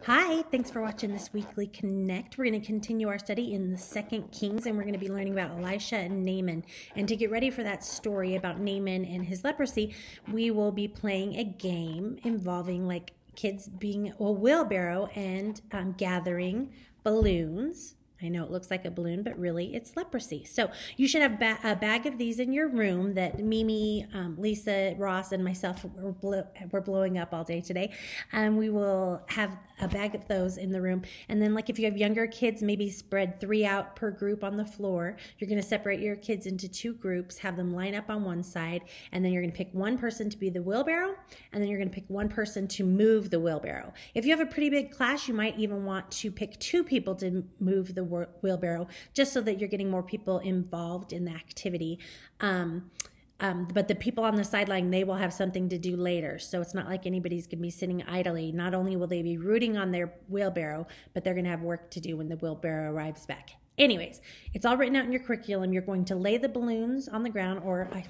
Hi, thanks for watching this weekly Connect. We're going to continue our study in the Second Kings, and we're going to be learning about Elisha and Naaman. And to get ready for that story about Naaman and his leprosy, we will be playing a game involving like kids being a wheelbarrow and gathering balloons. I know it looks like a balloon, but really it's leprosy. So you should have a bag of these in your room that Mimi, Lisa, Ross, and myself were blowing up all day today. And we will have a bag of those in the room. And then like if you have younger kids, maybe spread 3 out per group on the floor. You're going to separate your kids into 2 groups, have them line up on one side, and then you're going to pick one person to be the wheelbarrow, and then you're going to pick one person to move the wheelbarrow. If you have a pretty big class, you might even want to pick 2 people to move the wheelbarrow, just so that you're getting more people involved in the activity. But the people on the sideline, they will have something to do later. So it's not like anybody's going to be sitting idly. Not only will they be rooting on their wheelbarrow, but they're going to have work to do when the wheelbarrow arrives back. Anyways, it's all written out in your curriculum. You're going to lay the balloons on the ground, or I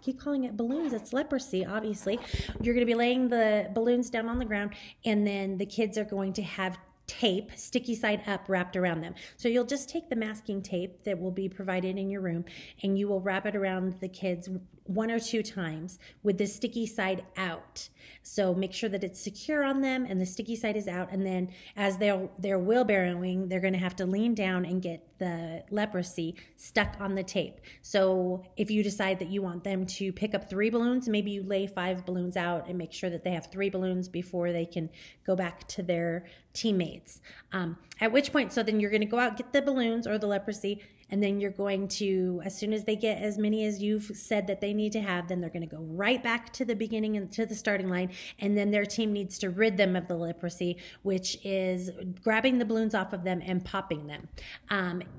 keep calling it balloons. It's leprosy, obviously. You're going to be laying the balloons down on the ground, and then the kids are going to have tape, sticky side up, wrapped around them. So you'll just take the masking tape that will be provided in your room, and you will wrap it around the kids 1 or 2 times with the sticky side out. So make sure that it's secure on them and the sticky side is out. And then as they're wheelbarrowing, they're going to have to lean down and get the leprosy stuck on the tape. So if you decide that you want them to pick up 3 balloons, maybe you lay 5 balloons out and make sure that they have 3 balloons before they can go back to their teammates. At which point, so then you're going to go out, get the balloons or the leprosy, and then you're going to, as soon as they get as many as you've said that they need to have, then they're going to go right back to the beginning and to the starting line. And then their team needs to rid them of the leprosy, which is grabbing the balloons off of them and popping them.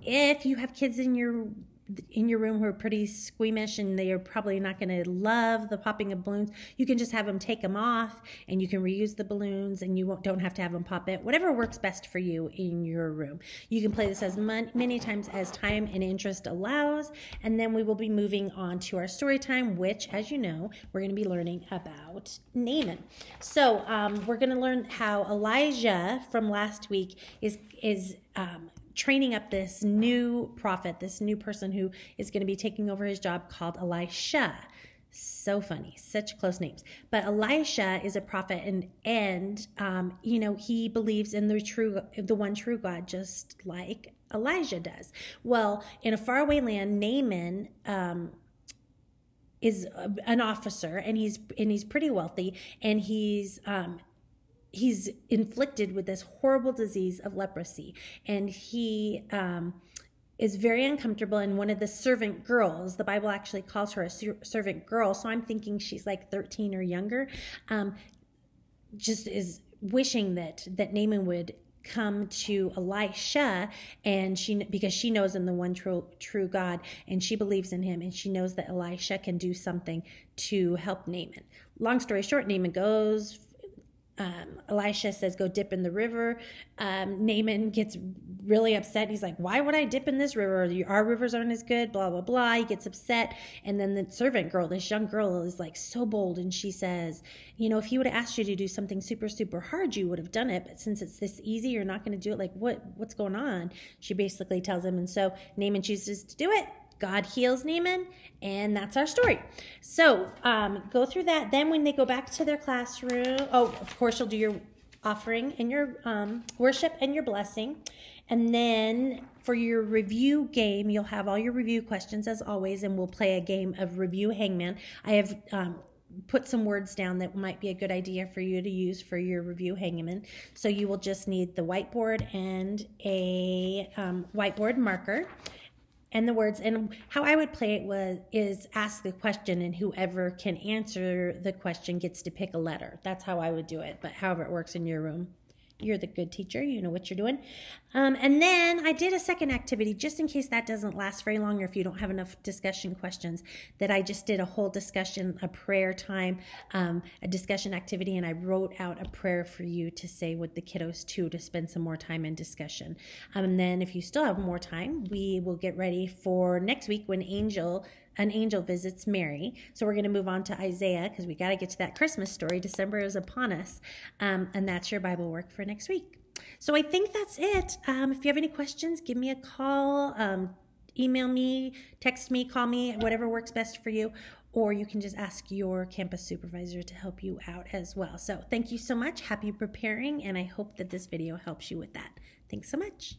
If you have kids in your room who are pretty squeamish and they are probably not going to love the popping of balloons, you can just have them take them off, and you can reuse the balloons, and you don't have to have them pop it. Whatever works best for you in your room. You can play this as many times as time and interest allows, and then we will be moving on to our story time, which, as you know, we're going to be learning about Naaman. So we're going to learn how Elijah from last week is training up this new prophet, this new person who is going to be taking over his job, called Elisha. So funny, such close names. But Elisha is a prophet, and he believes in the one true God, just like Elijah does. Well, in a faraway land, Naaman is an officer, and he's pretty wealthy, and he's inflicted with this horrible disease of leprosy, and he is very uncomfortable. And one of the servant girls, the Bible actually calls her a servant girl, so I'm thinking she's like 13 or younger, just is wishing that Naaman would come to Elisha, and because she knows in the one true God, and she believes in him, and she knows that Elisha can do something to help Naaman. Long story short, Naaman goes. Elisha says, go dip in the river. Naaman gets really upset. He's like, why would I dip in this river? Our rivers aren't as good, blah, blah, blah. He gets upset. And then the servant girl, this young girl, is like so bold. And she says, if he would have asked you to do something super, super hard, you would have done it. But since it's this easy, you're not going to do it. Like, what's going on? She basically tells him. And so Naaman chooses to do it. God heals Naaman, and that's our story. So go through that. Then when they go back to their classroom, of course, you'll do your offering and your worship and your blessing. And then for your review game, you'll have all your review questions as always, and we'll play a game of review hangman. I have put some words down that might be a good idea for you to use for your review hangman. So you will just need the whiteboard and a whiteboard marker and the words. And how I would play it is ask the question, and whoever can answer the question gets to pick a letter. That's how I would do it, but however it works in your room. You're the good teacher. You know what you're doing. And then I did a second activity, just in case that doesn't last very long, or if you don't have enough discussion questions, that I just did a whole discussion, a prayer time, a discussion activity, and I wrote out a prayer for you to say with the kiddos too, to spend some more time in discussion. And then if you still have more time, we will get ready for next week when Angel an angel visits Mary. So we're going to move on to Isaiah because we got to get to that Christmas story. December is upon us. And that's your Bible work for next week. So I think that's it. If you have any questions, give me a call, email me, text me, call me, whatever works best for you. Or you can just ask your campus supervisor to help you out as well. So thank you so much. Happy preparing, and I hope that this video helps you with that. Thanks so much.